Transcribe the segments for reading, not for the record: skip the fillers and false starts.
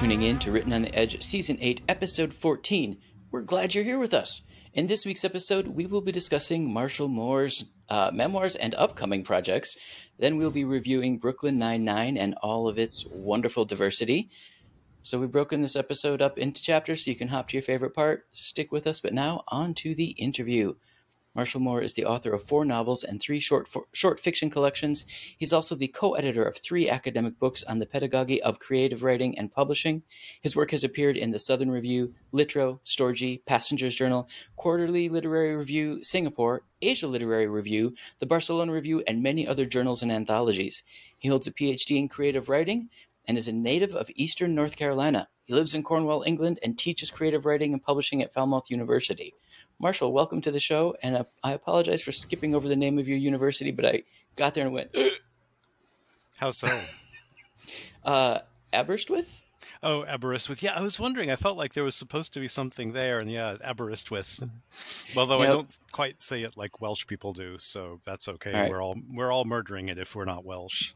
tuning in to Written on the Edge, Season 8, Episode 14. We're glad you're here with us. In this week's episode, we will be discussing Marshall Moore's memoirs and upcoming projects. Then we'll be reviewing Brooklyn Nine-Nine and all of its wonderful diversity. So we've broken this episode up into chapters so you can hop to your favorite part. Stick with us, but now on to the interview. Marshall Moore is the author of 4 novels and 3 short fiction collections. He's also the co-editor of 3 academic books on the pedagogy of creative writing and publishing. His work has appeared in the Southern Review, Litro, Storgy, Passenger's Journal, Quarterly Literary Review, Singapore, Asia Literary Review, the Barcelona Review, and many other journals and anthologies. He holds a PhD in creative writing and is a native of Eastern North Carolina. He lives in Cornwall, England, and teaches creative writing and publishing at Falmouth University. Marshall, welcome to the show, and I apologize for skipping over the name of your university, but I got there and went, How so? Aberystwyth? Oh, Aberystwyth. Yeah, I was wondering. I felt like there was supposed to be something there, and yeah, Aberystwyth. Although I don't quite say it like Welsh people do, so that's okay. Right. We're all murdering it if we're not Welsh.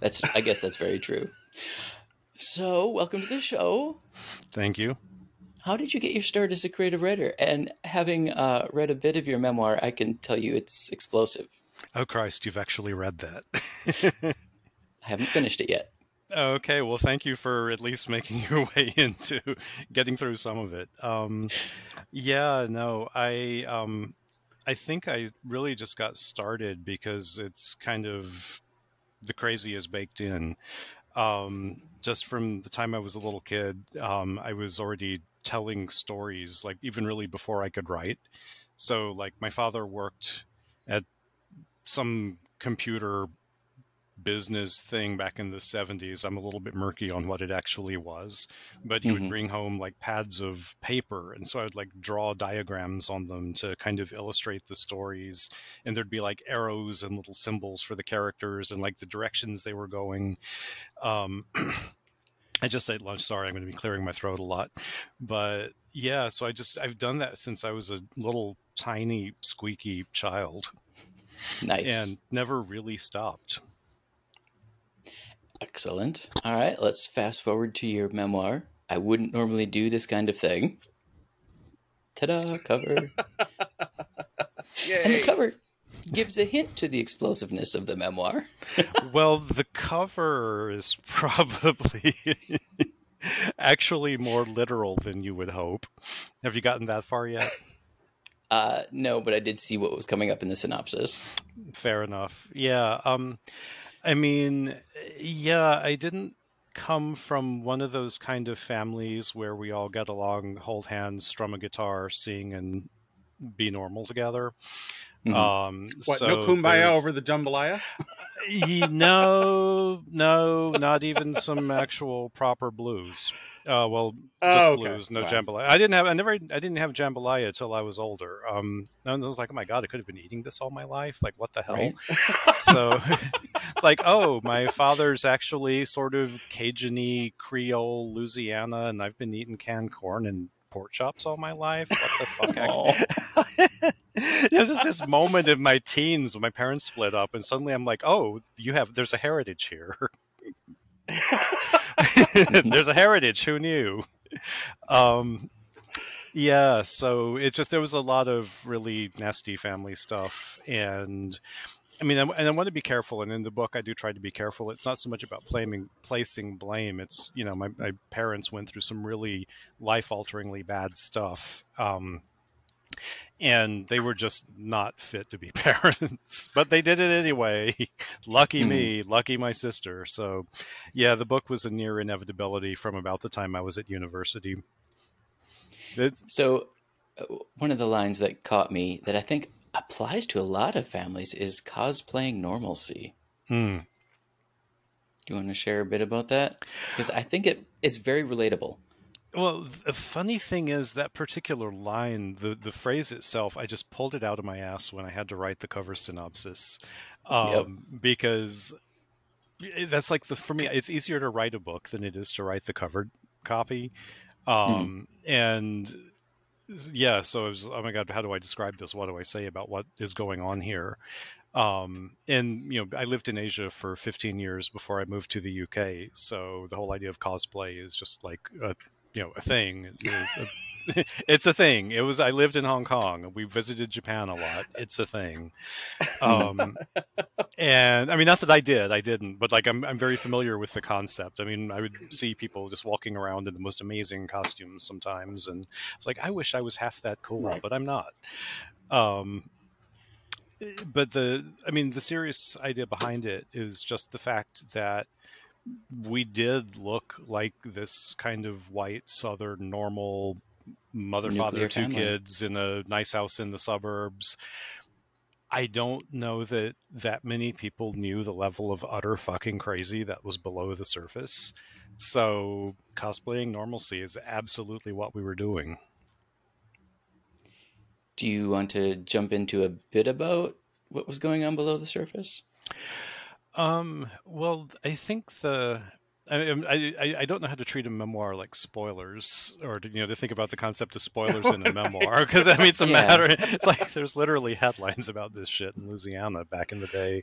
I guess that's very true. So, welcome to the show. Thank you. How did you get your start as a creative writer? And having read a bit of your memoir, I can tell you it's explosive. Oh, Christ, you've actually read that. I haven't finished it yet. Okay, well, thank you for at least making your way into getting through some of it. I think I really just got started because it's kind of the crazy is baked in. Just from the time I was a little kid, I was already telling stories, like even really before I could write. So like my father worked at some computer business thing back in the 70s. I'm a little bit murky on what it actually was, but he would bring home like pads of paper, and so I would like draw diagrams on them to kind of illustrate the stories, and there'd be like arrows and little symbols for the characters and like the directions they were going. I just ate lunch. Sorry, I'm going to be clearing my throat a lot. But yeah, so I've done that since I was a little tiny squeaky child. Nice. And never really stopped. Excellent. All right, let's fast forward to your memoir. I wouldn't normally do this kind of thing. Ta-da, cover. Yay. And the cover gives a hint to the explosiveness of the memoir. Well, the cover is probably actually more literal than you would hope. Have you gotten that far yet? No, but I did see what was coming up in the synopsis. Fair enough. Yeah. I didn't come from one of those kind of families where we all get along, hold hands, strum a guitar, sing, and be normal together. No kumbaya over the jambalaya? No, not even some actual proper blues. Blues, no jambalaya. I didn't have jambalaya till I was older. And I was like, oh my God, I could have been eating this all my life. Like, what the hell? Right? So it's like, oh, my father's actually sort of Cajun-y, Creole, Louisiana, and I've been eating canned corn and pork chops all my life. What the fuck? There's just this moment in my teens when my parents split up, and suddenly I'm like, oh, there's a heritage here. There's a heritage. Who knew? Yeah, so there was a lot of really nasty family stuff, and I want to be careful, and in the book I do try to be careful. It's not so much about placing blame. It's, my parents went through some really life-alteringly bad stuff, and they were just not fit to be parents, but they did it anyway. Lucky me, lucky my sister. So yeah, the book was a near inevitability from about the time I was at university. So one of the lines that caught me that I think applies to a lot of families is cosplaying normalcy. Do you want to share a bit about that? Because I think it's very relatable. Well, the funny thing is that particular line, the phrase itself, I just pulled it out of my ass when I had to write the cover synopsis. Because that's like for me, it's easier to write a book than it is to write the cover copy. And yeah, so it was, oh my God, how do I describe this? What do I say about what is going on here? And, you know, I lived in Asia for 15 years before I moved to the UK. So the whole idea of cosplay is just like a thing. It's a thing. I lived in Hong Kong. We visited Japan a lot. It's a thing. And I mean, not that I didn't, but like, I'm very familiar with the concept. I mean, I would see people just walking around in the most amazing costumes sometimes. And it's like, I wish I was half that cool, but I'm not. But the serious idea behind it is just the fact that we did look like this kind of white Southern normal mother, father, two kids in a nice house in the suburbs. I don't know that many people knew the level of utter fucking crazy that was below the surface. So cosplaying normalcy is absolutely what we were doing. Do you want to jump into a bit about what was going on below the surface? Well, I think I don't know how to treat a memoir like spoilers, or to think about the concept of spoilers in a memoir, because I mean it's a matter. It's like there's literally headlines about this shit in Louisiana back in the day.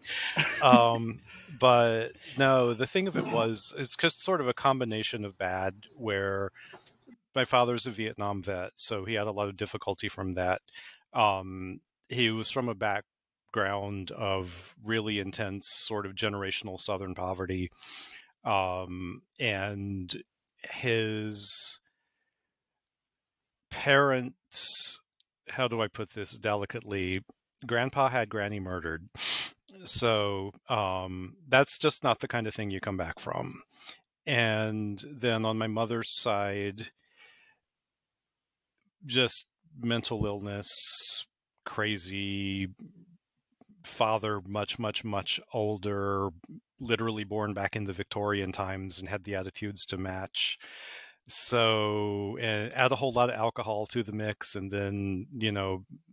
But no, the thing of it was, it's just sort of a combination of bad, where my father's a Vietnam vet, so he had a lot of difficulty from that. He was from a background of really intense sort of generational Southern poverty. And his parents, how do I put this delicately? Grandpa had Granny murdered. So that's just not the kind of thing you come back from. And then on my mother's side, just mental illness, crazy father, much, much, much older, literally born back in the Victorian times and had the attitudes to match. So, and add a whole lot of alcohol to the mix. And then,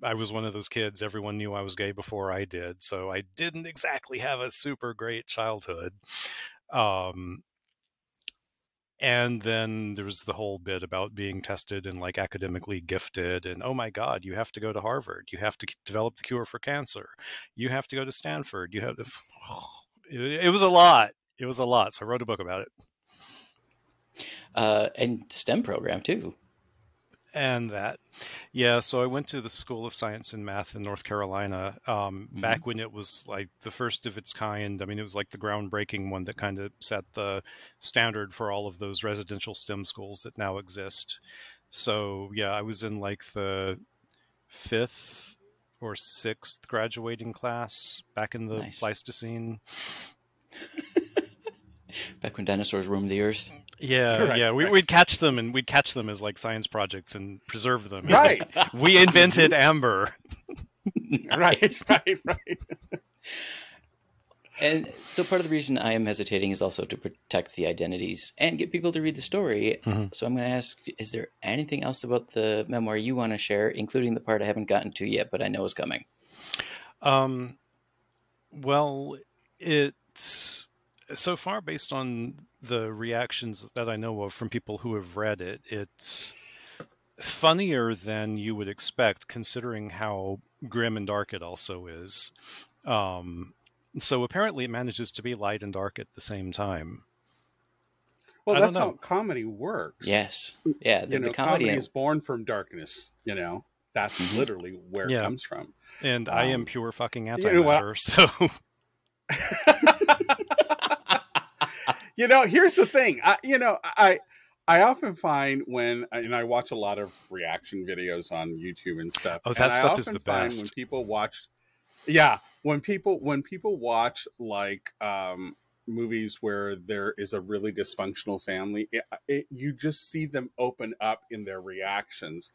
I was one of those kids, everyone knew I was gay before I did. So I didn't exactly have a super great childhood. And then there was the whole bit about being tested and like academically gifted, and oh my God, you have to go to Harvard, you have to develop the cure for cancer, you have to go to Stanford, you have to. It was a lot. It was a lot. So I wrote a book about it. And STEM program too. And that. Yeah, so I went to the School of Science and Math in North Carolina back when it was like the first of its kind. I mean, it was like the groundbreaking one that kind of set the standard for all of those residential STEM schools that now exist. So yeah, I was in like the 5th or 6th graduating class back in the Pleistocene. Back when dinosaurs roamed the earth. Yeah, right, yeah. We'd catch them, and we'd catch them as like science projects and preserve them. Right. We invented amber. Right. And so part of the reason I am hesitating is also to protect the identities and get people to read the story. So I'm going to ask, is there anything else about the memoir you want to share, including the part I haven't gotten to yet, but I know is coming? Well, it's so far, based on the reactions that I know of from people who have read it, it's funnier than you would expect, considering how grim and dark it also is. So apparently it manages to be light and dark at the same time. Well, that's how comedy works. Yes. Yeah. The comedy is born from darkness, That's literally where it comes from. And I am pure fucking antimatter, so... Here's the thing. I often find when I watch a lot of reaction videos on YouTube and stuff. Oh, that stuff is the best. When people watch, when people watch like movies where there is a really dysfunctional family, you just see them open up in their reactions.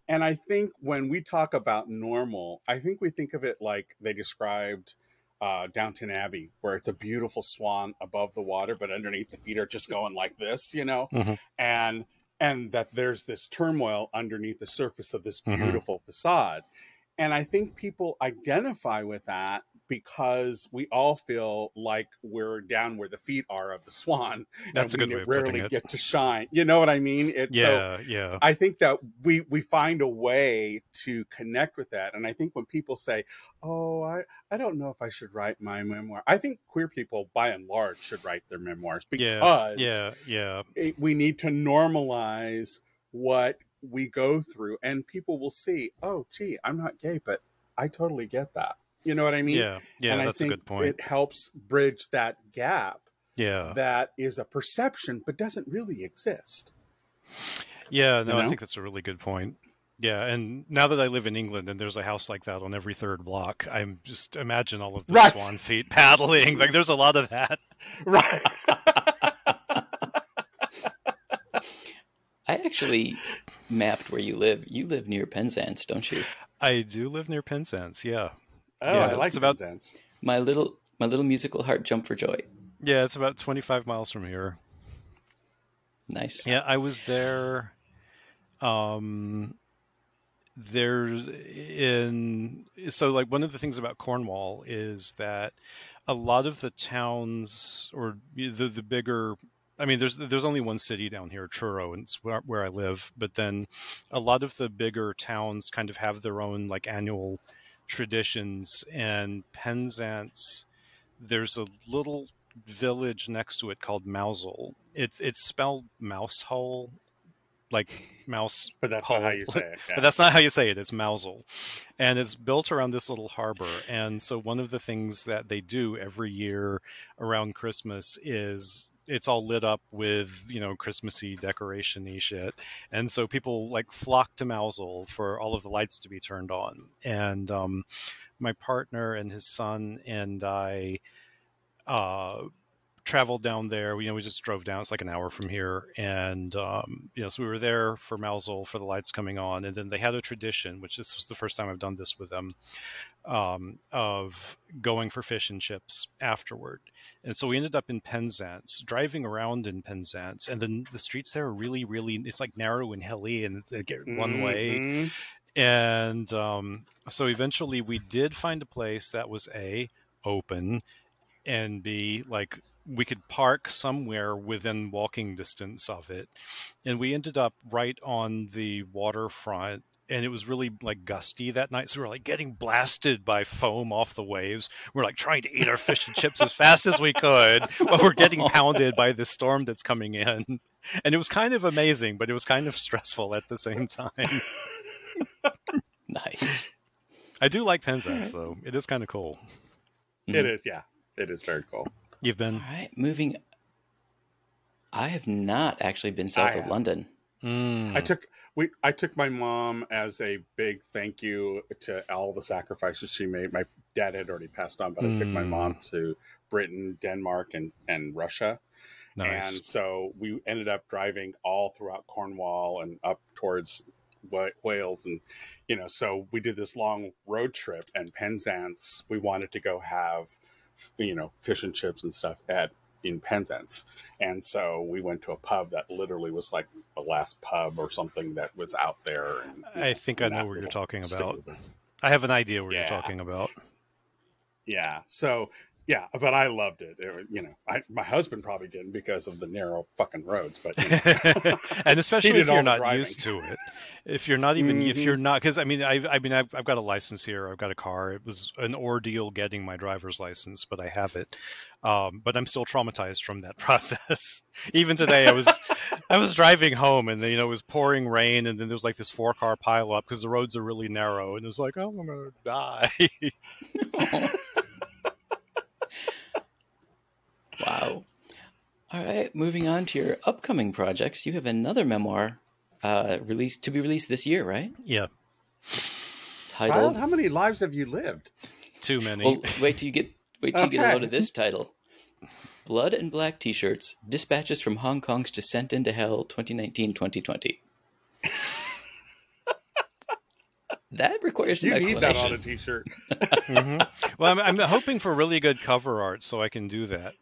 And I think when we talk about normal, I think we think of it like they described Downton Abbey, where it's a beautiful swan above the water, but underneath the feet are just going like this, and that there's this turmoil underneath the surface of this beautiful facade. And I think people identify with that because we all feel like we're down where the feet are of the swan, That's and a good way we of putting rarely it. get to shine. You know what I mean? Yeah. I think that we find a way to connect with that. And I think when people say, oh, I don't know if I should write my memoir, I think queer people by and large should write their memoirs, because we need to normalize what we go through, and people will see, oh gee, I'm not gay, but I totally get that. You know what I mean? Yeah, And I that's a think good point. it helps bridge that gap Yeah. that is a perception but doesn't really exist. Yeah, no, You know? I think that's a really good point. Yeah, and now that I live in England and there's a house like that on every third block, I'm just imagine all of the Right. swan feet paddling. Like, there's a lot of that. Right. I actually mapped where you live. You live near Penzance, don't you? I do live near Penzance, yeah. Oh, Yeah, I like it's about Penzance. My little musical heart jumped for joy. Yeah, it's about 25 miles from here. Nice. Yeah, I was there. So like one of the things about Cornwall is that a lot of the towns, or the bigger, I mean, there's only one city down here, Truro, and it's where I live. But then a lot of the bigger towns kind of have their own like annual traditions. And Penzance, there's a little village next to it called Mousehole. It's spelled mouse hole, like mouse, but that's hole. not how you say it. Yeah. But that's not how you say it. It's Mousehole, and it's built around this little harbor. And so one of the things that they do every year around Christmas is it's all lit up with, you know, Christmassy decoration-y shit. And so people like flock to Mousehole for all of the lights to be turned on. And my partner and his son and I traveled down there. We just drove down. It's like an hour from here. And, so we were there for Mousehole for the lights coming on. And then they had a tradition, which this was the first time I've done this with them, of going for fish and chips afterward. And so we ended up in Penzance, driving around in Penzance. And then the streets there are really, really, it's like narrow and hilly and they get one way. And so eventually we did find a place that was A, open, and B, like we could park somewhere within walking distance of it. And we ended up right on the waterfront, and it was really like gusty that night. So we were like getting blasted by foam off the waves. We're like trying to eat our fish and chips as fast as we could while we're getting pounded by this storm that's coming in. And it was kind of amazing, but it was kind of stressful at the same time. Nice. I do like Penzance, though. It is kind of cool. It is, yeah. It is very cool. You've been? All right, moving. I have not actually been south of London. I took my mom as a big thank you to all the sacrifices she made. My dad had already passed on, but I took my mom to Britain, Denmark, and Russia. Nice. And so we ended up driving all throughout Cornwall and up towards Wales, and so we did this long road trip. And Penzance, we wanted to go have fish and chips and stuff in Penzance. And so we went to a pub that literally was like the last pub or something that was out there. And, I think I know what you're talking about. I have an idea what you're talking about. Yeah. So, yeah, but I loved it. My husband probably didn't because of the narrow fucking roads, but and especially if you're not used to it. If you're not even, if you're not, because I've got a license here. I've got a car. It was an ordeal getting my driver's license, but I have it. But I'm still traumatized from that process. Even today, I was driving home, and it was pouring rain, and then there was like this 4-car pileup because the roads are really narrow, and it was like, oh, I'm gonna die. Wow. All right, moving on to your upcoming projects. You have another memoir to be released this year, right? Yeah. Titled. Child, how many lives have you lived? Too many. Well, wait till you get a load of this title. Blood and Black T-shirts, dispatches from Hong Kong's descent into hell, 2019-2020. That requires some explanation. You need that on a T-shirt. Well, I'm hoping for really good cover art so I can do that.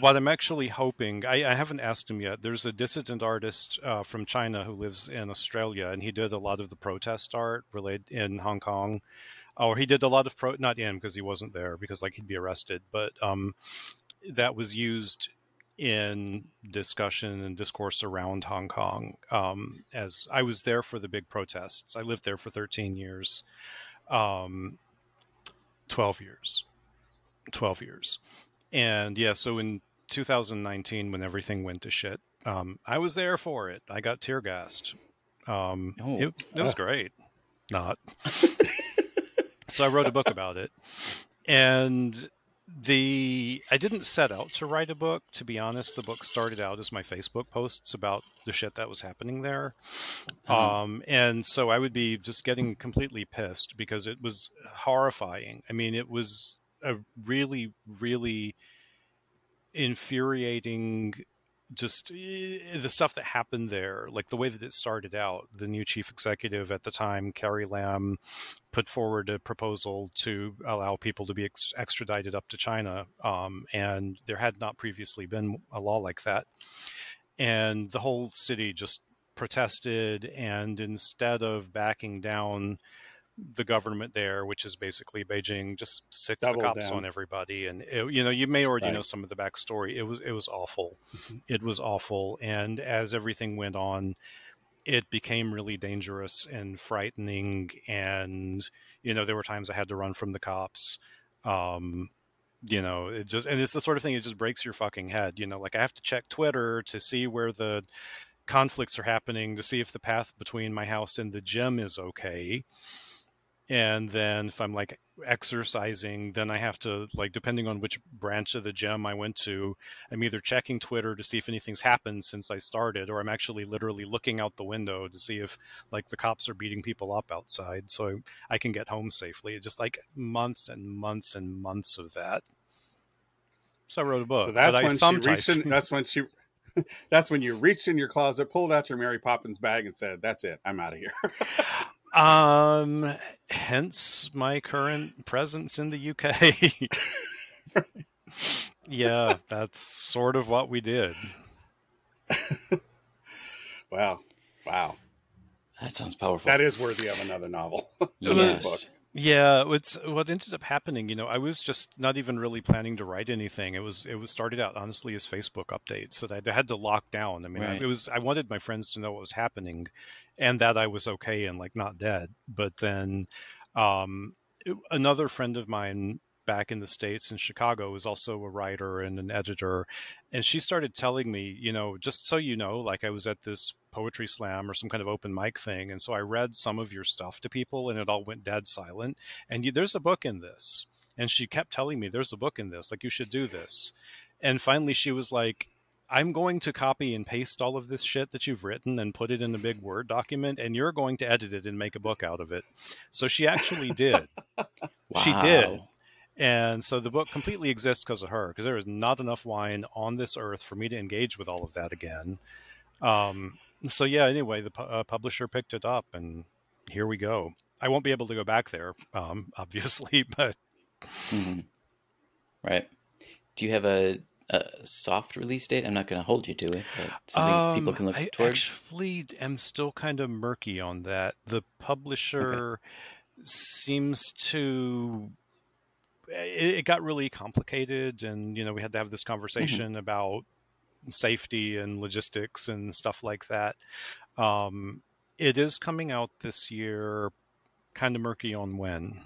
What I'm actually hoping, I haven't asked him yet. There's a dissident artist from China who lives in Australia, and he did a lot of the protest art related in Hong Kong. or he did a lot of not in because he wasn't there because like he'd be arrested, but that was used in discussion and discourse around Hong Kong. As I was there for the big protests, I lived there for 13 years, 12 years, 12 years. And yeah, so in 2019, when everything went to shit, I was there for it. I got tear gassed. It was great. Not. So I wrote a book about it. And I didn't set out to write a book. To be honest, the book started out as my Facebook posts about the shit that was happening there. And so I would be just getting completely pissed because it was horrifying. I mean, it was a really, really infuriating, just the stuff that happened there, like the way that it started out. The new chief executive at the time, Carrie Lam, put forward a proposal to allow people to be extradited up to China, and there had not previously been a law like that. And the whole city just protested, and instead of backing down, the government there, which is basically Beijing, just sicked the cops on everybody. And you may already know some of the backstory. It was awful. It was awful. And as everything went on, it became really dangerous and frightening. And there were times I had to run from the cops. It just, and it's the sort of thing, it just breaks your fucking head. Like I have to check Twitter to see where the conflicts are happening, to see if the path between my house and the gym is okay. And then if I'm like exercising, then I have to, like, depending on which branch of the gym I went to, I'm either checking Twitter to see if anything's happened since I started, or I'm actually literally looking out the window to see if like the cops are beating people up outside so I can get home safely. Just like months and months and months of that. So I wrote a book. So that's when she reached in, that's when you reached in your closet, pulled out your Mary Poppins bag and said, "That's it. I'm out of here." Hence my current presence in the UK. Yeah, that's sort of what we did. Wow. That sounds powerful. That is worthy of another novel. Yes. Yeah, it's what ended up happening. I was just not even really planning to write anything. It was started out honestly as Facebook updates that I had to lock down. I mean, right. I wanted my friends to know what was happening, and that I was okay and like not dead. But then, another friend of mine back in the States in Chicago was also a writer and an editor, and she started telling me, just so you know, like I was at this poetry slam or some kind of open mic thing, and so I read some of your stuff to people and it all went dead silent, and there's a book in this. And she kept telling me, there's a book in this, like you should do this. And finally she was like, I'm going to copy and paste all of this shit that you've written and put it in a big Word document, and you're going to edit it and make a book out of it. So she actually did. Wow. She did. And so the book completely exists because of her, because there is not enough wine on this earth for me to engage with all of that again. So yeah, anyway, the publisher picked it up, and here we go. I won't be able to go back there, obviously, but... Mm-hmm. Right. Do you have a soft release date? I'm not going to hold you to it, but something people can look towards? I actually am still kind of murky on that. The publisher seems to... It got really complicated, and we had to have this conversation about safety and logistics and stuff like that. It is coming out this year, kind of murky on when.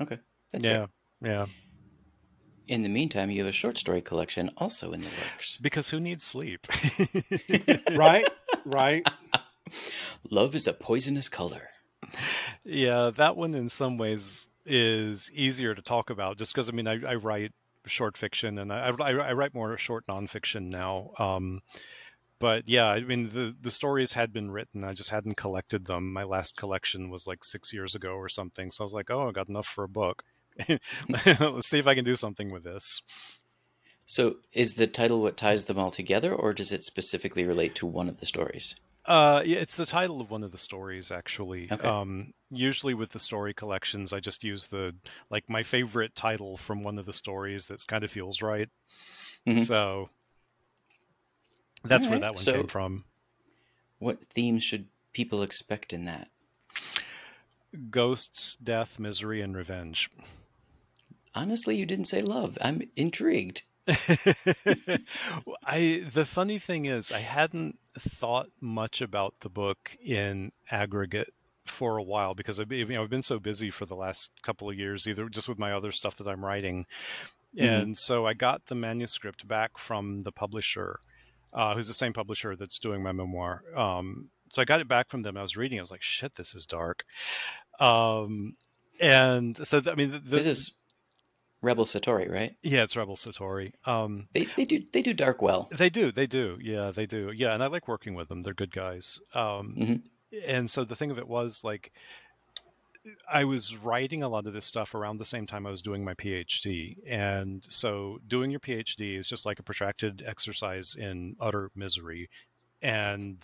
Okay. That's yeah. In the meantime, you have a short story collection also in the works. Because who needs sleep? Right. Love is a poisonous color. Yeah, that one in some ways is easier to talk about, just because I write short fiction, and I write more short nonfiction now. But yeah, the stories had been written, I just hadn't collected them. My last collection was like 6 years ago or something, so I was like, oh, I got enough for a book. Let's see if I can do something with this. So is the title what ties them all together, or does it specifically relate to one of the stories? Yeah, it's the title of one of the stories, actually. Okay. Usually with the story collections, I just use my favorite title from one of the stories that kind of feels right. Mm-hmm. So that's where that one came from. What themes should people expect in that? Ghosts, Death, Misery, and Revenge. Honestly, you didn't say love. I'm intrigued. The funny thing is, I hadn't thought much about the book in aggregate for a while because I've been so busy for the last couple of years, either just with my other stuff that I'm writing. And so I got the manuscript back from the publisher, who's the same publisher that's doing my memoir. So I got it back from them. I was reading. I was like, shit, this is dark. And so, this is Rebel Satori, right? Yeah, it's Rebel Satori. They do dark well. They do. Yeah, they do. Yeah, and I like working with them. They're good guys. And so the thing of it was, like, I was writing a lot of this stuff around the same time I was doing my PhD. And so doing your PhD is just like a protracted exercise in utter misery. And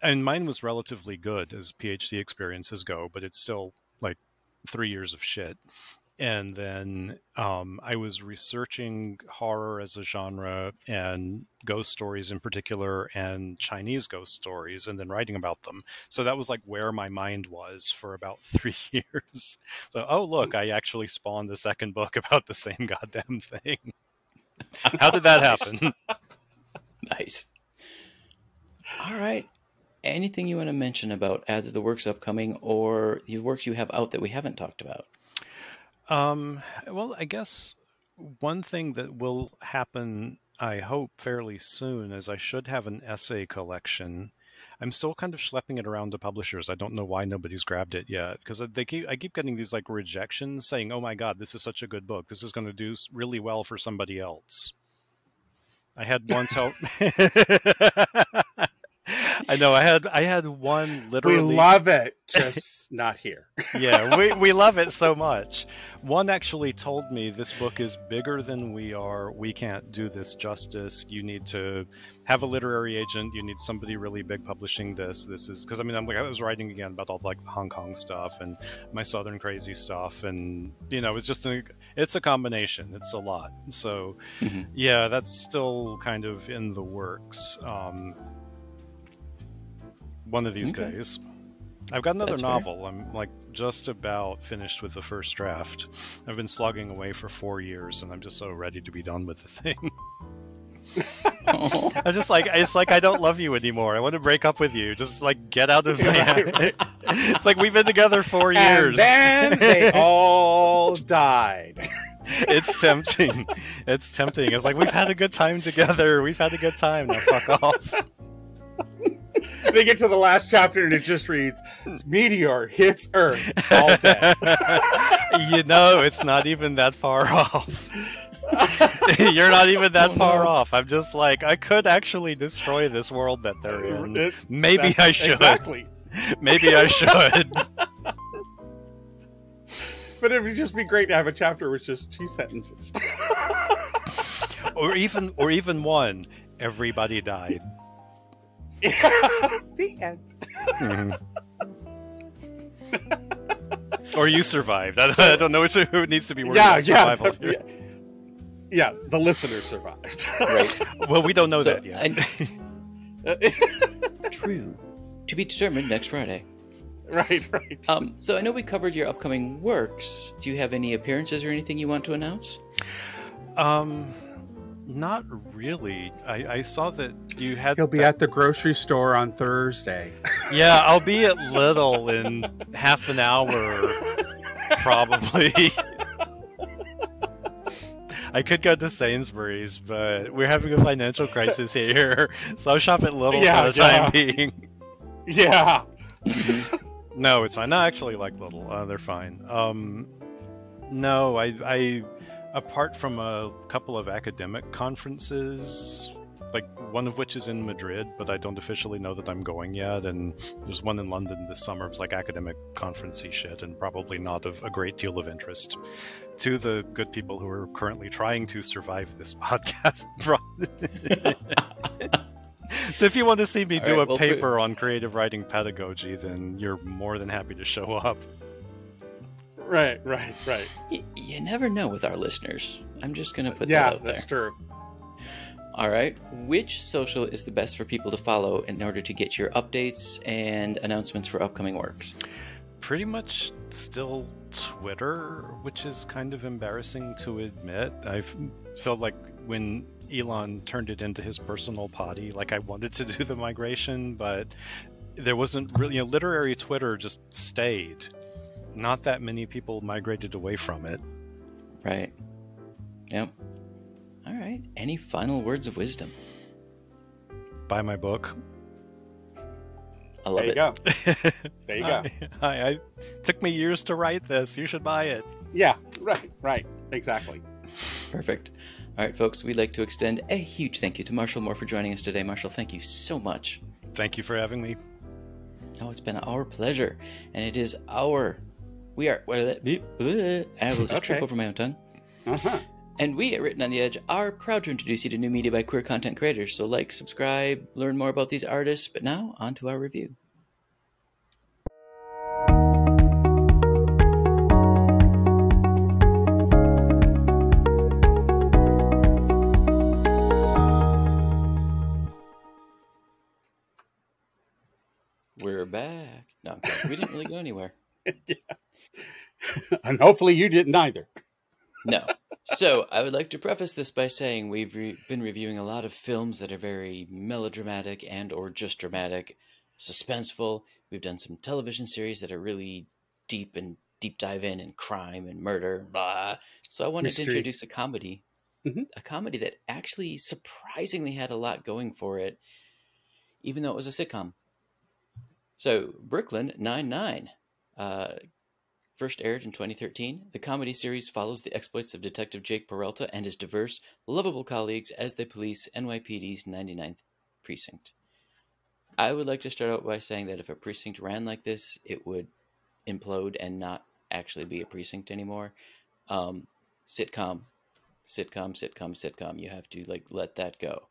mine was relatively good as PhD experiences go, but it's still like 3 years of shit. And then I was researching horror as a genre and ghost stories in particular and Chinese ghost stories and then writing about them. So that was like where my mind was for about 3 years. So, oh, look, I actually spawned a second book about the same goddamn thing. How did that happen? Nice. All right. Anything you want to mention about either the works upcoming or the works you have out that we haven't talked about? Well, I guess one thing that will happen, I hope, fairly soon is I should have an essay collection. I'm still kind of schlepping it around to publishers. I don't know why nobody's grabbed it yet, because I keep getting these like rejections saying, "Oh my God, this is such a good book. This is going to do really well for somebody else." I had one tell. I know. I had one literally. We love it, just not here. Yeah, we love it so much. One actually told me this book is bigger than we are. We can't do this justice. You need to have a literary agent. You need somebody really big publishing this. This is because I was writing again about all like the Hong Kong stuff and my Southern crazy stuff, and it's just it's a combination. It's a lot. So yeah, that's still kind of in the works. One of these days. I've got another novel. Fair. I'm like just about finished with the first draft. I've been slugging away for 4 years and I'm just so ready to be done with the thing. I'm just like, it's like I don't love you anymore. I want to break up with you. Just like get out of me. It's like we've been together 4 years. And then they all died. It's tempting. It's tempting. It's like we've had a good time together. We've had a good time. Now fuck off. They get to the last chapter and it just reads, "Meteor hits Earth, all dead." It's not even that far off. You're not even that far off. I'm just like, I could actually destroy this world that they're in. Maybe I should. Exactly. Maybe I should. But it would just be great to have a chapter with just 2 sentences. or even one. Everybody died. The end. Or you survived. I don't know who needs to be worried about survival here. Yeah, the listener survived. Right. Well, we don't know that yet. True. To be determined next Friday. Right. So I know we covered your upcoming works. Do you have any appearances or anything you want to announce? Not really. I saw that you had... He'll be at the grocery store on Thursday. Yeah, I'll be at Lidl in half an hour, probably. I could go to Sainsbury's, but we're having a financial crisis here, so I'll shop at Lidl for the time being. Yeah. No, it's fine. No, I actually like Lidl. They're fine. No, I apart from a couple of academic conferences, like one of which is in Madrid, but I don't officially know that I'm going yet, and there's one in London this summer. It's like academic conference-y shit, and probably not of a great deal of interest to the good people who are currently trying to survive this podcast. So if you want to see me do a paper on creative writing pedagogy, then you're more than happy to show up. Right. You never know with our listeners. I'm just going to put that out there. Yeah, that's true. All right. Which social is the best for people to follow in order to get your updates and announcements for upcoming works? Pretty much still Twitter, which is kind of embarrassing to admit. I felt like when Elon turned it into his personal potty, like I wanted to do the migration, but there wasn't really, literary Twitter just stayed. Not that many people migrated away from it. Right. Yep. All right. Any final words of wisdom? Buy my book. I love There you it. go. There you go. I took me years to write this. You should buy it. Yeah, right. Exactly. Perfect. All right, folks, we'd like to extend a huge thank you to Marshall Moore for joining us today. Marshall, thank you so much. Thank you for having me. Oh, it's been our pleasure. And it is our... We are... What is that? I will just trip over my own tongue. Uh-huh. And we at Written on the Edge are proud to introduce you to new media by queer content creators. So like, subscribe, learn more about these artists. But now, on to our review. We're back. No, I'm kidding. We didn't really go anywhere. Yeah. And hopefully you didn't either. No. So I would like to preface this by saying we've been reviewing a lot of films that are very melodramatic and or just dramatic, suspenseful. We've done some television series that are really deep dive in and crime and murder, blah. So I wanted to introduce a comedy, a comedy that actually surprisingly had a lot going for it, even though it was a sitcom. So Brooklyn Nine-Nine. First aired in 2013, the comedy series follows the exploits of Detective Jake Peralta and his diverse, lovable colleagues as they police NYPD's 99th precinct. I would like to start out by saying that if a precinct ran like this, it would implode and not actually be a precinct anymore. Sitcom. You have to let that go.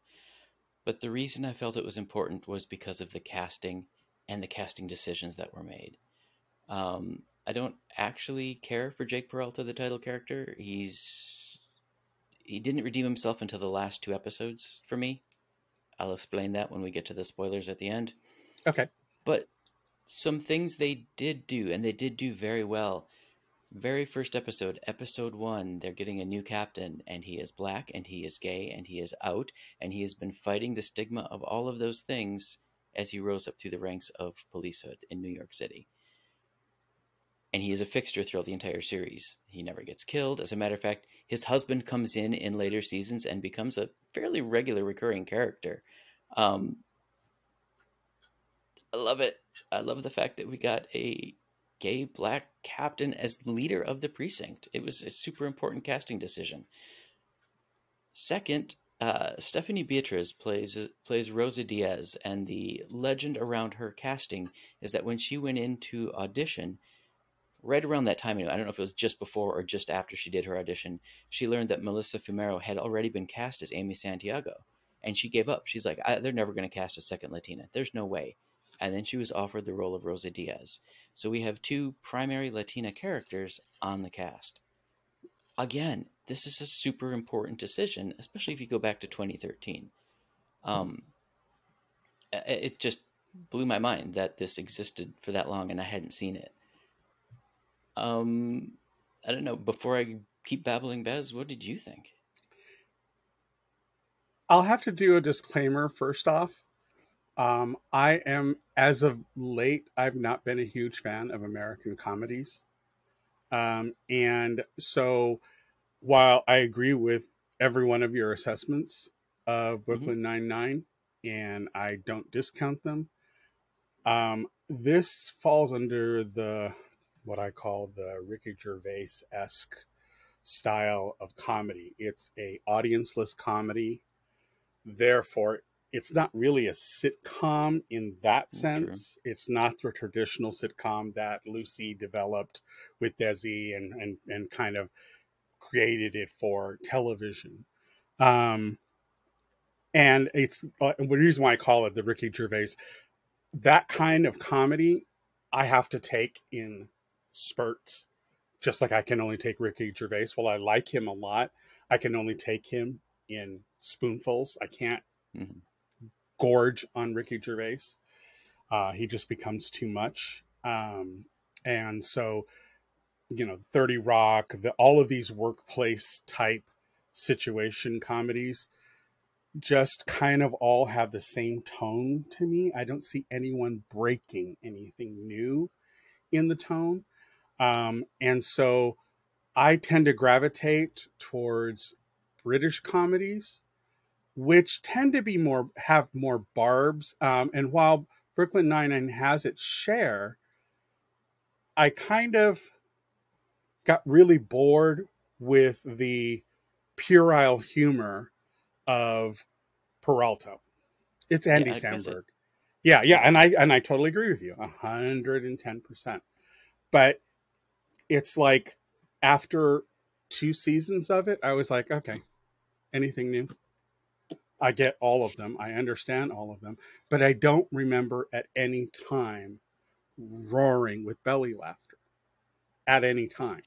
But the reason I felt it was important was because of the casting and the casting decisions that were made. I don't actually care for Jake Peralta, the title character. He didn't redeem himself until the last 2 episodes for me. I'll explain that when we get to the spoilers at the end. Okay. But some things they did do, and they did do very well. Very first episode, episode 1, they're getting a new captain, and he is black, and he is gay, and he is out, and he has been fighting the stigma of all of those things as he rose up through the ranks of policehood in New York City. And he is a fixture throughout the entire series. He never gets killed. As a matter of fact, his husband comes in later seasons and becomes a fairly regular recurring character. I love it. I love the fact that we got a gay black captain as the leader of the precinct. It was a super important casting decision. Second, Stephanie Beatriz plays Rosa Diaz, and the legend around her casting is that when she went in to audition, right around that time, I don't know if it was just before or just after she did her audition, she learned that Melissa Fumero had already been cast as Amy Santiago. And she gave up. She's like, they're never going to cast a second Latina. There's no way. And then she was offered the role of Rosa Diaz. So we have 2 primary Latina characters on the cast. Again, this is a super important decision, especially if you go back to 2013. It just blew my mind that this existed for that long and I hadn't seen it. I don't know. Before I keep babbling, Bez, what did you think? I'll have to do a disclaimer first off. I am, as of late, I've not been a huge fan of American comedies. And so while I agree with every one of your assessments of Brooklyn Nine-Nine, and I don't discount them, this falls under what I call the Ricky Gervais-esque style of comedy. It's a audienceless comedy. Therefore, it's not really a sitcom in that sense. True. It's not the traditional sitcom that Lucy developed with Desi and kind of created it for television. And it's the reason why I call it the Ricky Gervais. That kind of comedy I have to take in spurts, just like I can only take Ricky Gervais. While I like him a lot, I can only take him in spoonfuls. I can't gorge on Ricky Gervais. He just becomes too much. And so, 30 Rock, all of these workplace type situation comedies just kind of all have the same tone to me. I don't see anyone breaking anything new in the tone. And so I tend to gravitate towards British comedies, which tend to be have more barbs. And while Brooklyn Nine-Nine has its share, I kind of got really bored with the puerile humor of Peralta. It's Andy Samberg. Yeah, and I totally agree with you, 110%. But it's like after 2 seasons of it, I was like, okay, anything new? I get all of them. I understand all of them, but I don't remember at any time roaring with belly laughter at any time.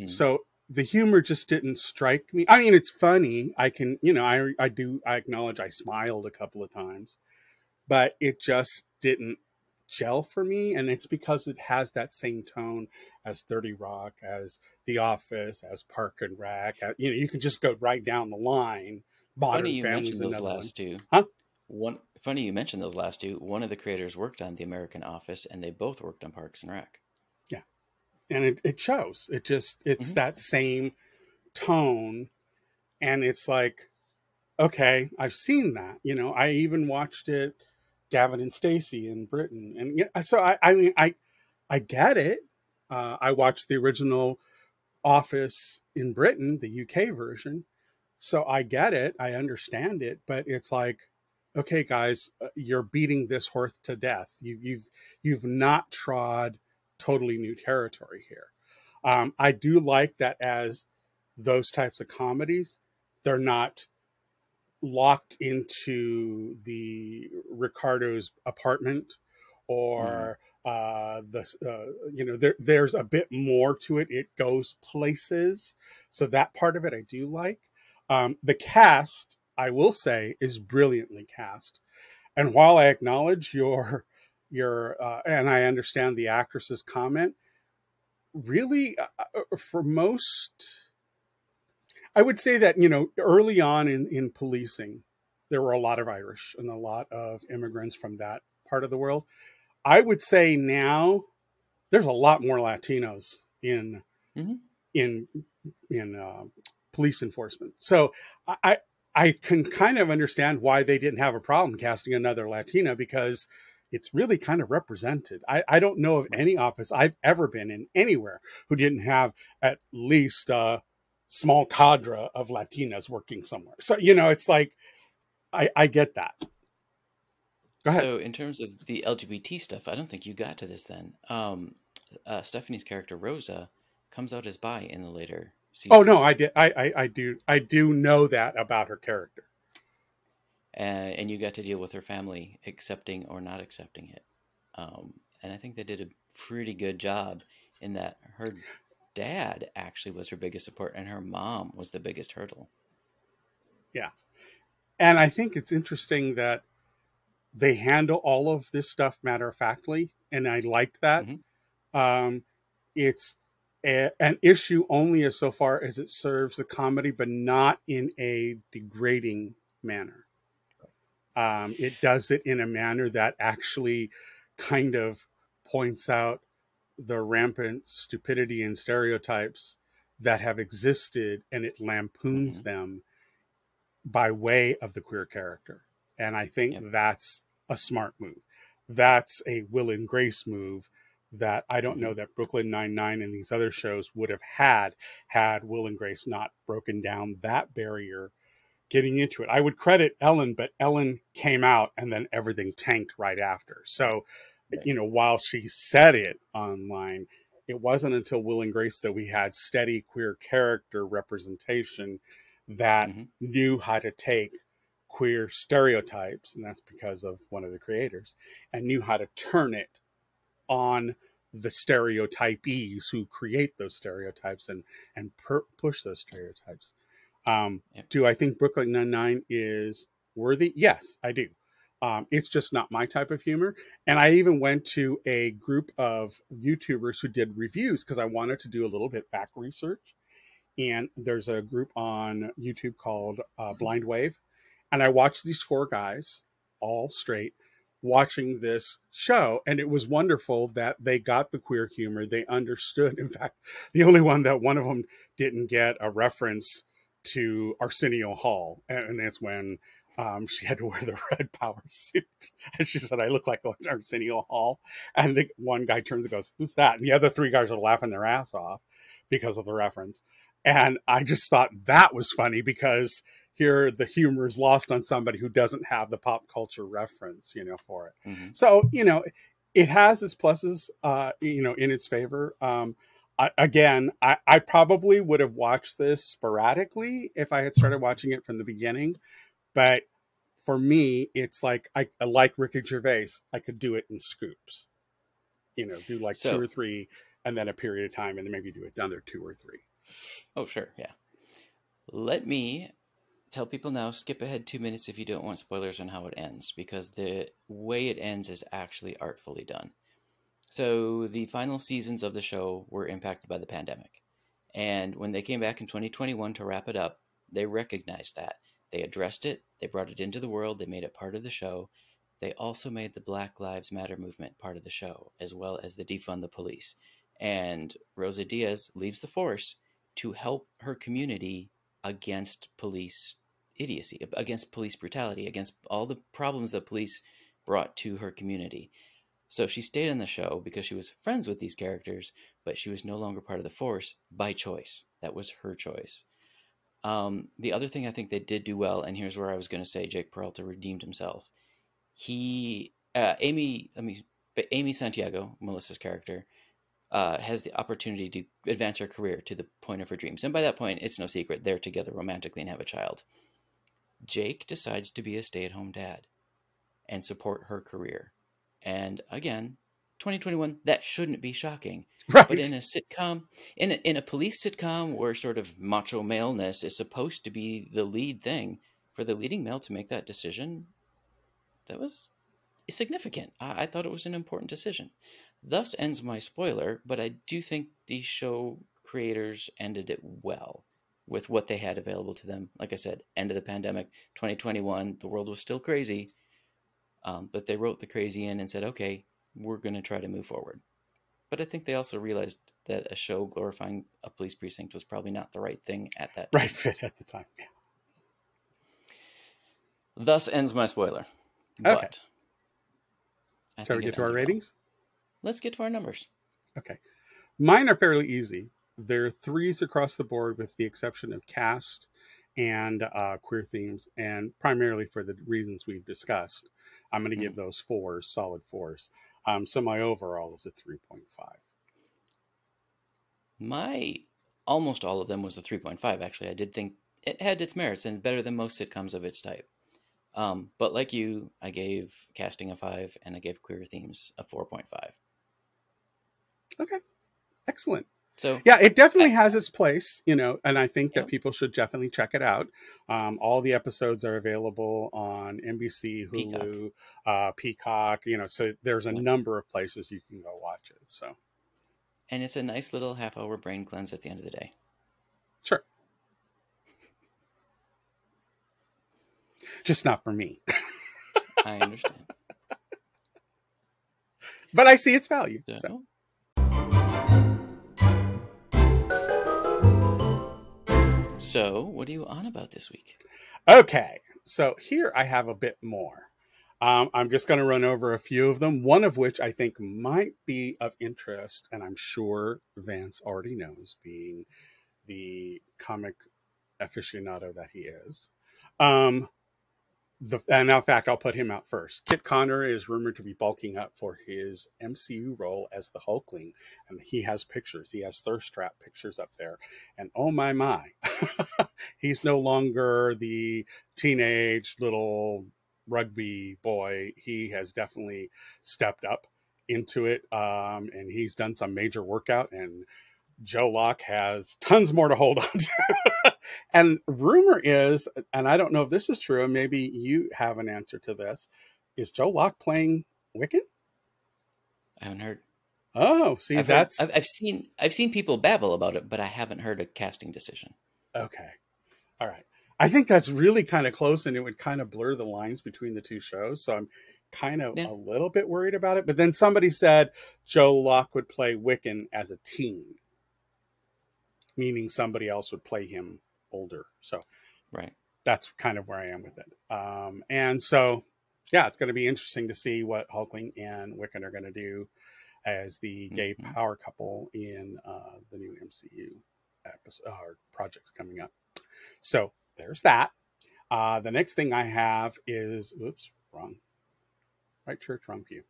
So the humor just didn't strike me. I mean, it's funny. I can, I acknowledge I smiled a couple of times, but it just didn't gel for me. And it's because it has that same tone as 30 Rock, as The Office, as Park and Rec. You can just go right down the line. Funny you mentioned those last two. Huh? Funny you mentioned those last two. One of the creators worked on The American Office, and they both worked on Parks and Rec. Yeah. And it shows. It's that same tone. And it's like, okay, I've seen that. I even watched it, Gavin and Stacey in Britain. And so I get it. I watched the original Office in Britain, the UK version. So I get it. I understand it. But it's like, okay, guys, you're beating this horse to death. You've not trod totally new territory here. I do like that as those types of comedies, they're not locked into the Ricardo's apartment or there's a bit more to it. It goes places. So that part of it I do like. The cast, I will say, is brilliantly cast. And while I acknowledge your and I understand the actress's comment, really, for most, I would say that, early on in policing, there were a lot of Irish and a lot of immigrants from that part of the world. I would say now there's a lot more Latinos in police enforcement. So I can kind of understand why they didn't have a problem casting another Latina, because it's really kind of represented. I don't know of any office I've ever been in anywhere who didn't have at least a small cadre of Latinas working somewhere. So, it's like, I get that. Go ahead. So in terms of the LGBT stuff, I don't think you got to this then. Stephanie's character, Rosa, comes out as bi in the later seasons. Oh, no, I did. I do know that about her character. And you got to deal with her family accepting or not accepting it. And I think they did a pretty good job in that her dad actually was her biggest support and her mom was the biggest hurdle. Yeah. And I think it's interesting that they handle all of this stuff matter-of-factly, and I liked that. It's an issue only as so far as it serves the comedy, but not in a degrading manner. It does it in a manner that actually kind of points out the rampant stupidity and stereotypes that have existed, and it lampoons them by way of the queer character. And I think that's a smart move. That's a Will and Grace move that I don't know that Brooklyn Nine-Nine and these other shows would have had Will and Grace not broken down that barrier getting into it. I would credit Ellen, but Ellen came out and then everything tanked right after. So, while she said it online, it wasn't until Will and Grace that we had steady queer character representation that knew how to take queer stereotypes, and that's because of one of the creators, and knew how to turn it on the stereotypees who create those stereotypes and push those stereotypes. Do I think Brooklyn Nine-Nine is worthy? Yes, I do. It's just not my type of humor. And I even went to a group of YouTubers who did reviews because I wanted to do a little bit back research. And there's a group on YouTube called Blind Wave. And I watched these four guys, all straight, watching this show. And it was wonderful that they got the queer humor. They understood. In fact, the only one of them didn't get a reference to Arsenio Hall. And that's when she had to wear the red power suit. And she said, I look like Arsenio Hall. And the one guy turns and goes, who's that? And the other three guys are laughing their ass off because of the reference. And I just thought that was funny because here the humor is lost on somebody who doesn't have the pop culture reference, for it. Mm-hmm. So, it has its pluses, in its favor. I probably would have watched this sporadically if I had started watching it from the beginning. But for me, it's like, I like Ricky Gervais. I could do it in scoops, do like 2 or 3 and then a period of time and then maybe do another 2 or 3. Oh, sure. Yeah. Let me tell people now, skip ahead 2 minutes if you don't want spoilers on how it ends, because the way it ends is actually artfully done. So the final seasons of the show were impacted by the pandemic. And when they came back in 2021 to wrap it up, they recognized that. They addressed it. They brought it into the world. They made it part of the show. They also made the Black Lives Matter movement part of the show, as well as the defund the police. And Rosa Diaz leaves the force to help her community against police idiocy, against police brutality, against all the problems that police brought to her community. So she stayed on the show because she was friends with these characters, but she was no longer part of the force by choice. That was her choice. The other thing I think they did do well, and here's where I was going to say Jake Peralta redeemed himself. Amy Santiago, Melissa's character, has the opportunity to advance her career to the point of her dreams. And by that point, it's no secret, they're together romantically and have a child. Jake decides to be a stay-at-home dad and support her career. And again, 2021, that shouldn't be shocking. Right. But in a sitcom, in a police sitcom where sort of macho maleness is supposed to be the lead thing, for the leading male to make that decision, that was significant. I thought it was an important decision. Thus ends my spoiler, but I do think the show creators ended it well with what they had available to them. Like I said, end of the pandemic, 2021, the world was still crazy, but they wrote the crazy in and said, okay, we're going to try to move forward. But I think they also realized that a show glorifying a police precinct was probably not the right thing at that time. Right fit at the time, yeah. Thus ends my spoiler. Okay. But shall we get to our ratings? Let's get to our numbers. Okay. Mine are fairly easy. They're 3s across the board with the exception of cast and queer themes, and primarily for the reasons we've discussed. I'm going to give those 4s, solid 4s. So my overall is a 3.5. My almost all of them was a 3.5, actually. I did think it had its merits and better than most sitcoms of its type. But like you, I gave casting a 5 and I gave queer themes a 4.5. Okay. Excellent. So yeah, it definitely has its place, and I think that people should definitely check it out. All the episodes are available on NBC, Hulu, Peacock, so there's a number of places you can go watch it. So, and it's a nice little half-hour brain cleanse at the end of the day. Sure. Just not for me. I understand. But I see its value. So. So, what are you on about this week? Okay, so here I have a bit more. I'm just going to run over a few of them, one of which I think might be of interest, and I'm sure Vance already knows, being the comic aficionado that he is. And in fact, I'll put him out first. Kit Connor is rumored to be bulking up for his MCU role as the Hulkling. And he has pictures. He has thirst trap pictures up there. And oh my. He's no longer the teenage little rugby boy. He has definitely stepped up into it. And he's done some major workout. And Joe Locke has tons more to hold on to. And rumor is, and I don't know if this is true, maybe you have an answer to this, Is Joe Locke playing Wiccan? I haven't heard. Oh, see, I've seen people babble about it, but I haven't heard a casting decision. Okay. All right. I think that's really kind of close, and it would kind of blur the lines between the two shows. So I'm kind of a little bit worried about it. But then somebody said Joe Locke would play Wiccan as a teen, meaning somebody else would play him older. So right, that's kind of where I am with it. And so, yeah, it's going to be interesting to see what Hulkling and Wiccan are going to do as the gay power couple in the new MCU episode or projects coming up. So there's that. The next thing I have is, oops, wrong. Right church, wrong pew.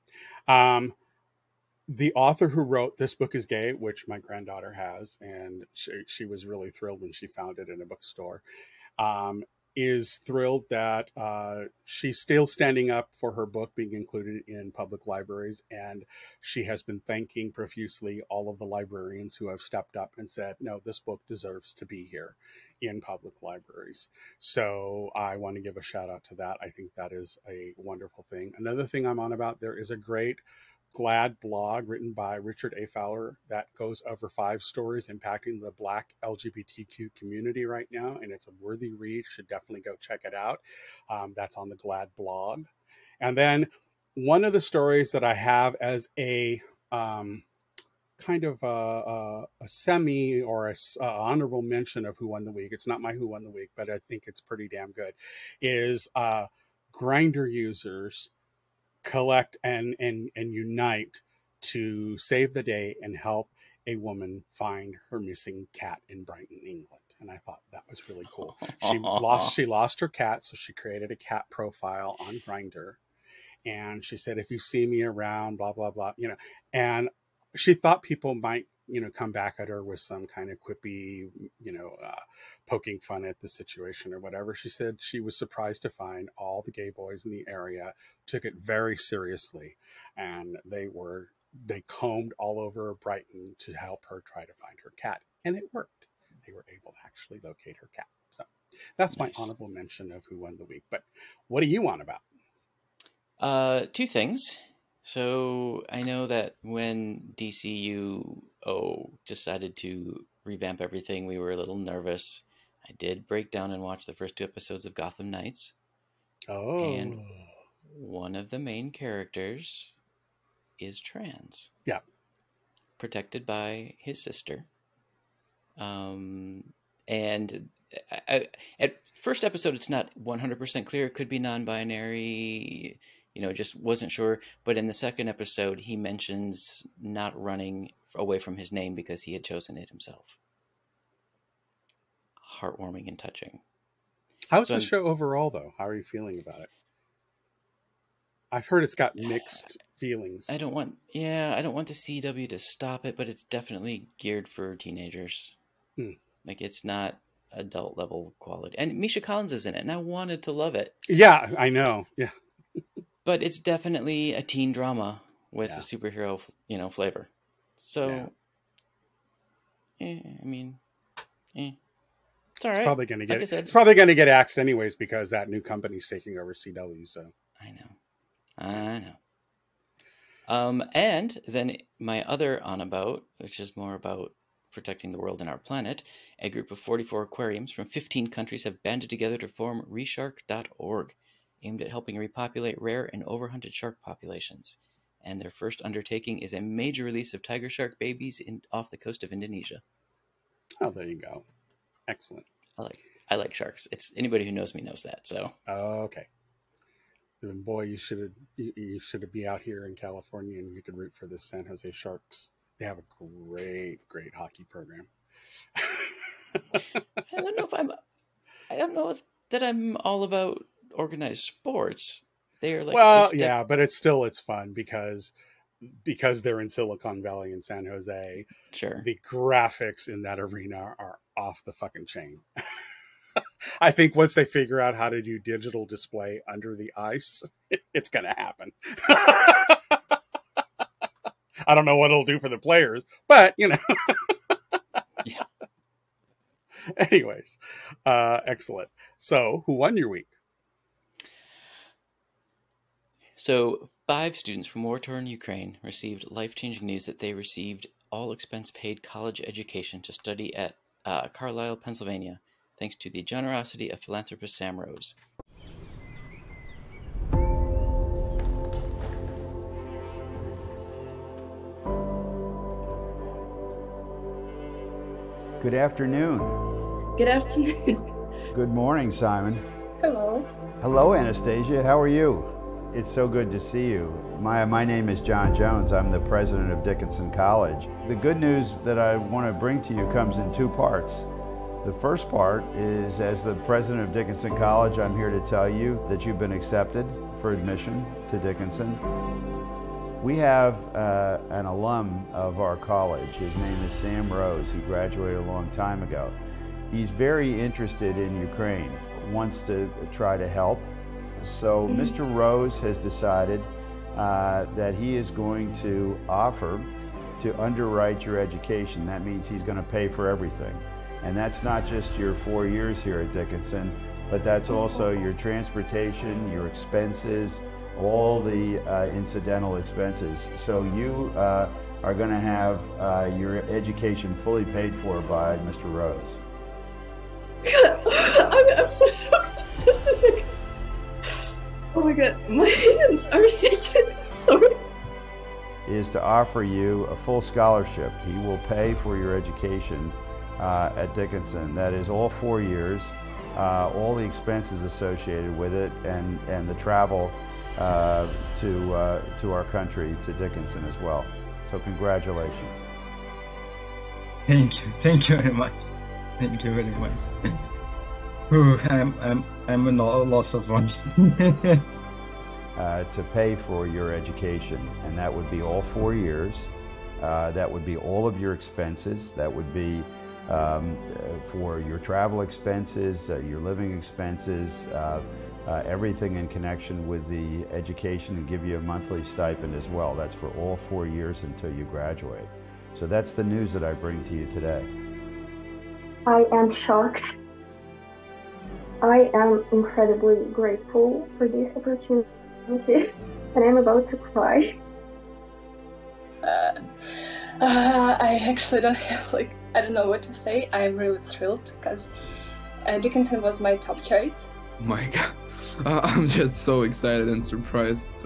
The author who wrote This Book is Gay, which my granddaughter has, and she was really thrilled when she found it in a bookstore, is thrilled that she's still standing up for her book being included in public libraries. And she has been thanking profusely all of the librarians who have stepped up and said, no, this book deserves to be here in public libraries. So I want to give a shout out to that. I think that is a wonderful thing. Another thing I'm on about, there is a great GLAD blog written by Richard A. Fowler that goes over 5 stories impacting the Black LGBTQ community right now, and it's a worthy read. Should definitely go check it out. That's on the GLAD blog. And then one of the stories that I have as a kind of a semi or a honorable mention of Who Won the Week, it's not my Who Won the Week, but I think it's pretty damn good, is Grindr users collect and unite to save the day and help a woman find her missing cat in Brighton, England. And I thought that was really cool. She lost her cat, so she created a cat profile on Grindr. And she said, if you see me around, blah, blah, blah, and she thought people might, come back at her with some kind of quippy, poking fun at the situation or whatever. She said she was surprised to find all the gay boys in the area took it very seriously. And they combed all over Brighton to help her try to find her cat. And it worked. They were able to actually locate her cat. So that's nice. My honorable mention of Who Won the Week. But what do you want about? 2 things. So I know that when DCU decided to revamp everything, we were a little nervous. I did break down and watch the first 2 episodes of Gotham Knights. Oh. And one of the main characters is trans. Yeah. Protected by his sister. And at first episode, it's not 100% clear. It could be non-binary. Just wasn't sure. But in the second episode, he mentions not running away from his name because he had chosen it himself. Heartwarming and touching. How's the show overall, though? How are you feeling about it? I've heard it's got mixed feelings. I don't want the CW to stop it, but it's definitely geared for teenagers. Like, it's not adult level quality. And Misha Collins is in it, and I wanted to love it. Yeah, I know. Yeah. But it's definitely a teen drama with a superhero, flavor. So, it's all right. It's probably going to get it's probably going to get axed anyways because that new company's taking over CW. So I know. And then my other on about, which is more about protecting the world and our planet, a group of 44 aquariums from 15 countries have banded together to form reshark.org. Aimed at helping repopulate rare and overhunted shark populations. And their first undertaking is a major release of tiger shark babies off the coast of Indonesia. Oh, there you go. Excellent. I like sharks. It's anybody who knows me knows that. So okay. Then boy, you should be out here in California and you could root for the San Jose Sharks. They have a great hockey program. I don't know if I'm all about organized sports. They're like but it's fun because they're in Silicon Valley and San Jose. Sure, the graphics in that arena are off the fucking chain. I think once they figure out how to do digital display under the ice, it's gonna happen. I don't know what it'll do for the players, but Yeah. Anyways, excellent. So who won your week? So, 5 students from war-torn Ukraine received life-changing news that they received all-expense-paid college education to study at Carlisle, Pennsylvania, thanks to the generosity of philanthropist Sam Rose. Good afternoon. Good afternoon. Good morning, Simon. Hello. Hello, Anastasia. How are you? It's so good to see you. My name is John Jones. I'm the president of Dickinson College. The good news that I want to bring to you comes in 2 parts. The first part is, as the president of Dickinson College, I'm here to tell you that you've been accepted for admission to Dickinson. We have an alum of our college. His name is Sam Rose. He graduated a long time ago. He's very interested in Ukraine, wants to try to help. So Mr. Rose has decided that he is going to offer to underwrite your education. That means he's going to pay for everything. And that's not just your 4 years here at Dickinson, but that's also your transportation, your expenses, all the incidental expenses. So you are going to have your education fully paid for by Mr. Rose. I'm so shocked. Just a second. Oh my god, my hands are shaking. Sorry. Is to offer you a full scholarship. He will pay for your education at Dickinson. That is all 4 years, all the expenses associated with it, and the travel to our country, to Dickinson as well. So congratulations. Thank you very much. Thank you very much. Ooh, I'm a loss of words. To pay for your education, and that would be all 4 years. That would be all of your expenses. That would be for your travel expenses, your living expenses, everything in connection with the education, and give you a monthly stipend as well. That's for all 4 years until you graduate. So that's the news that I bring to you today. I am shocked. I am incredibly grateful for this opportunity, and I'm about to cry. I actually don't have, I don't know what to say. I'm really thrilled because Dickinson was my top choice. My God, I'm just so excited and surprised.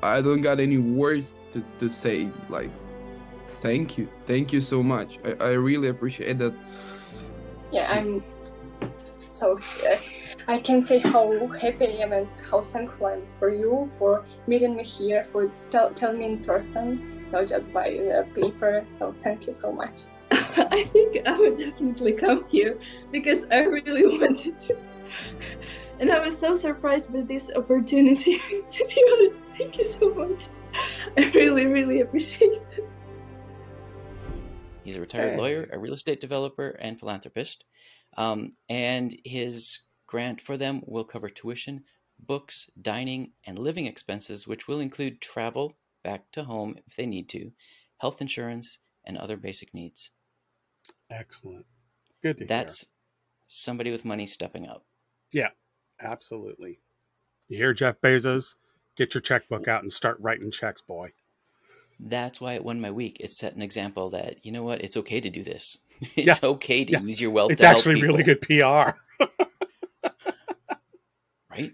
I don't got any words to say. Thank you so much. I really appreciate that. Yeah, I'm so I can say how happy I am and how thankful I'm for you for meeting me here, for telling me in person, not just by paper. So thank you so much. I think I would definitely come here because I really wanted to. And I was so surprised by this opportunity. To be honest, thank you so much. I really, really appreciate it. He's a retired lawyer, a real estate developer, and philanthropist. And his grant for them will cover tuition, books, dining, and living expenses, which will include travel back to home if they need to, health insurance, and other basic needs. Excellent. Good to hear. That's somebody with money stepping up. Yeah, absolutely. You hear, Jeff Bezos? Get your checkbook out and start writing checks, boy. That's why it won my week. It set an example that, you know what, it's okay to do this. It's okay to use your wealth it's to help actually people. really good PR. Right?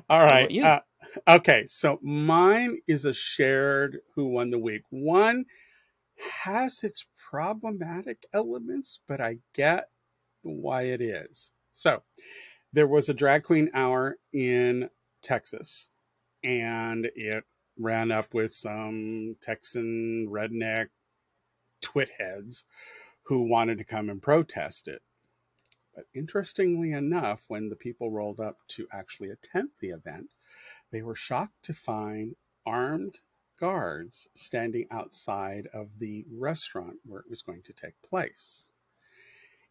All right. How about Okay, so mine is a shared who won the week. One has its problematic elements, but I get why it is. So there was a drag queen hour in Texas, and it ran up with some Texan redneck twit heads who wanted to come and protest it. But interestingly enough, when the people rolled up to actually attend the event, they were shocked to find armed guards standing outside of the restaurant where it was going to take place.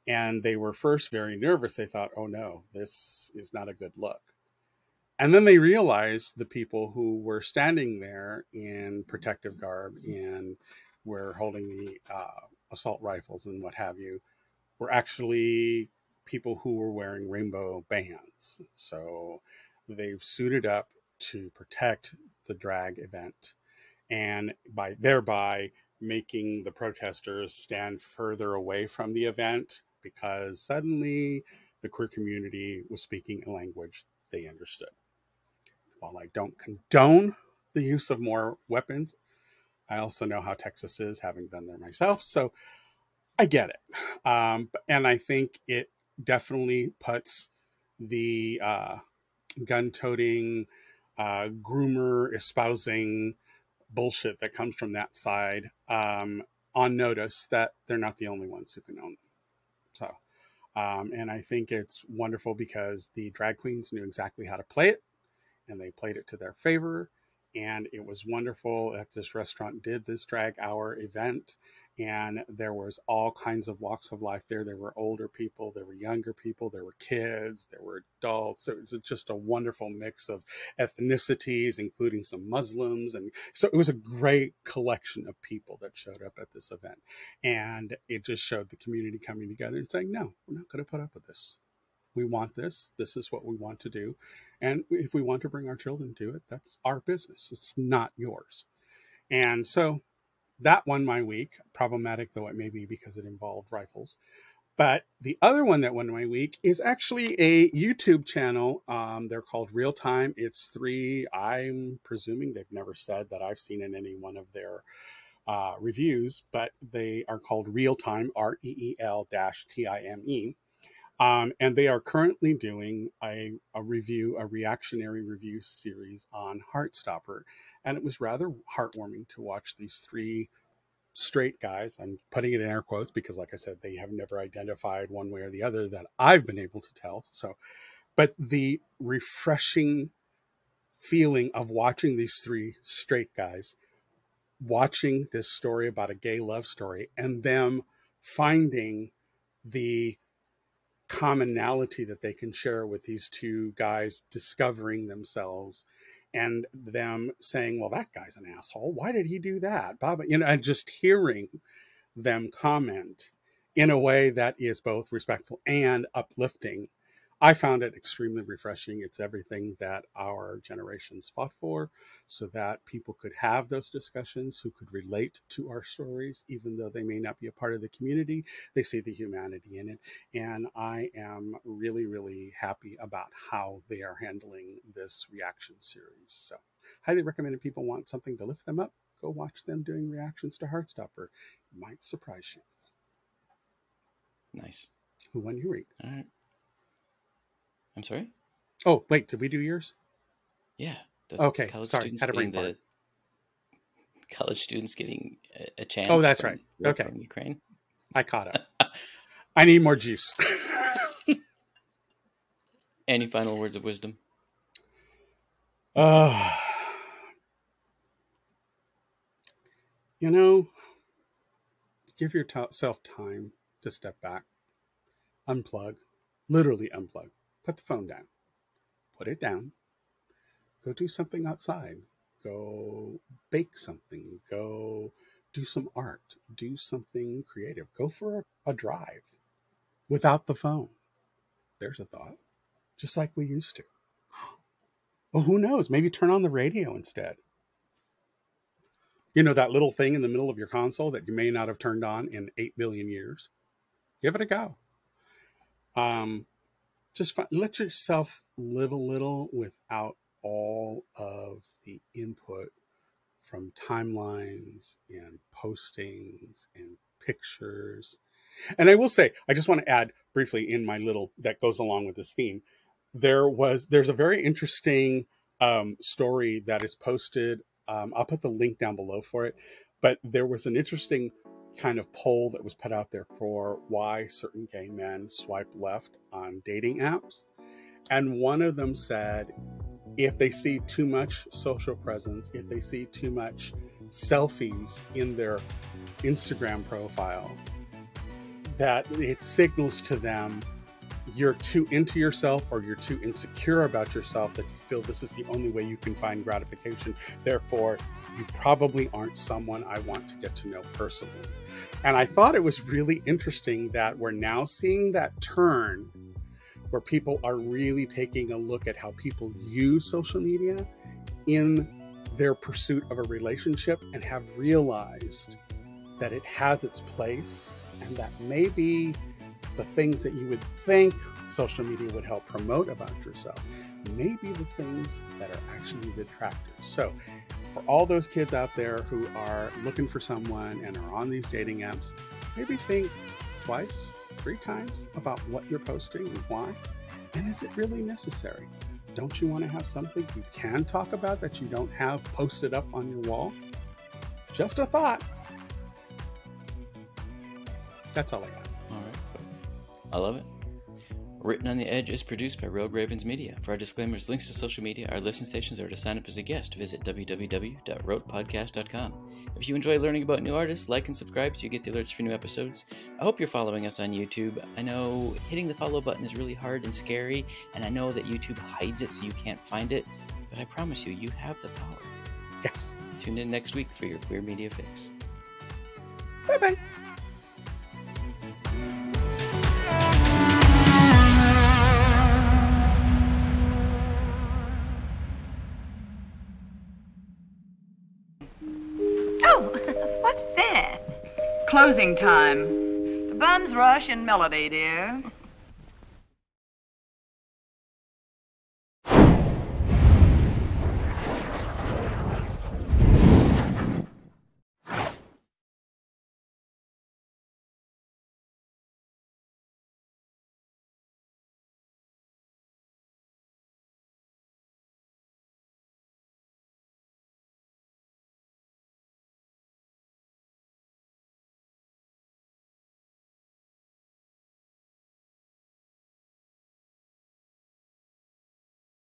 And they were first very nervous. They thought, oh no, this is not a good look. And then they realized the people who were standing there in protective garb and were holding the assault rifles and what have you were actually people who were wearing rainbow bands. So they've suited up to protect the drag event, and thereby making the protesters stand further away from the event, because suddenly the queer community was speaking a language they understood. While I don't condone the use of more weapons, I also know how Texas is, having been there myself, so I get it. And I think it definitely puts the gun-toting, groomer espousing bullshit that comes from that side on notice that they're not the only ones who can own them. So, and I think it's wonderful because the drag queens knew exactly how to play it, and they played it to their favor. And it was wonderful that this restaurant did this drag hour event, and there was all kinds of walks of life there. There were older people, there were younger people, there were kids, there were adults. It was just a wonderful mix of ethnicities, including some Muslims. And so it was a great collection of people that showed up at this event. And it just showed the community coming together and saying, no, we're not going to put up with this. We want this. This is what we want to do. And if we want to bring our children to it, that's our business. It's not yours. And so that won my week, problematic though it may be because it involved rifles. But the other one that won my week is actually a YouTube channel. They're called Real Time. It's 3. I'm presuming they've never said that I've seen in any one of their reviews, but they are called Real Time, REEL-TIME. And they are currently doing a reactionary review series on Heartstopper. And it was rather heartwarming to watch these 3 straight guys. I'm putting it in air quotes because, like I said, they have never identified one way or the other that I've been able to tell. So, but the refreshing feeling of watching these 3 straight guys, watching this story about a gay love story, and them finding the commonality that they can share with these 2 guys discovering themselves, and them saying, well, that guy's an asshole. Why did he do that? Baba, and just hearing them comment in a way that is both respectful and uplifting. I found it extremely refreshing. It's everything that our generations fought for, so that people could have those discussions, who could relate to our stories, even though they may not be a part of the community. They see the humanity in it. And I am really, really happy about how they are handling this reaction series. So highly recommend if people want something to lift them up, go watch them doing reactions to Heartstopper. It might surprise you. Nice. Who won your week? All right. I'm sorry? Oh, wait, did we do yours? Yeah. Okay, sorry, had a brain fart. College students getting a chance. Oh, that's right. Okay. From Ukraine. I caught up. I need more juice. Any final words of wisdom? Give yourself time to step back. Unplug. Literally unplug. Put the phone down. Put it down. Go do something outside. Go bake something. Go do some art. Do something creative. Go for a drive without the phone. There's a thought. Just like we used to. Well, who knows? Maybe turn on the radio instead. That little thing in the middle of your console that you may not have turned on in 8 billion years. Give it a go. Just let yourself live a little without all of the input from timelines and postings and pictures. And I will say, I just want to add briefly in my little that goes along with this theme. There's a very interesting story that is posted. I'll put the link down below for it. But there was an interesting kind of poll that was put out there for why certain gay men swipe left on dating apps. And one of them said, if they see too much social presence, if they see too much selfies in their Instagram profile, that it signals to them you're too into yourself or you're too insecure about yourself, that you feel this is the only way you can find gratification. Therefore, you probably aren't someone I want to get to know personally. And I thought it was really interesting that we're now seeing that turn where people are really taking a look at how people use social media in their pursuit of a relationship and have realized that it has its place, and that maybe the things that you would think social media would help promote about yourself may be the things that are actually the detractors. So for all those kids out there who are looking for someone and are on these dating apps, maybe think twice, 3 times about what you're posting and why. And is it really necessary? Don't you want to have something you can talk about that you don't have posted up on your wall? Just a thought. That's all I got. All right. I love it. Written on the Edge is produced by Rogue Ravens Media. For our disclaimers, links to social media, our listen stations, or to sign up as a guest, visit www.rotepodcast.com. If you enjoy learning about new artists, like and subscribe so you get the alerts for new episodes. I hope you're following us on YouTube. I know hitting the follow button is really hard and scary, and I know that YouTube hides it so you can't find it, but I promise you, you have the power. Yes. Tune in next week for your queer media fix. Bye-bye. Closing time. The bums rush in melody, dear.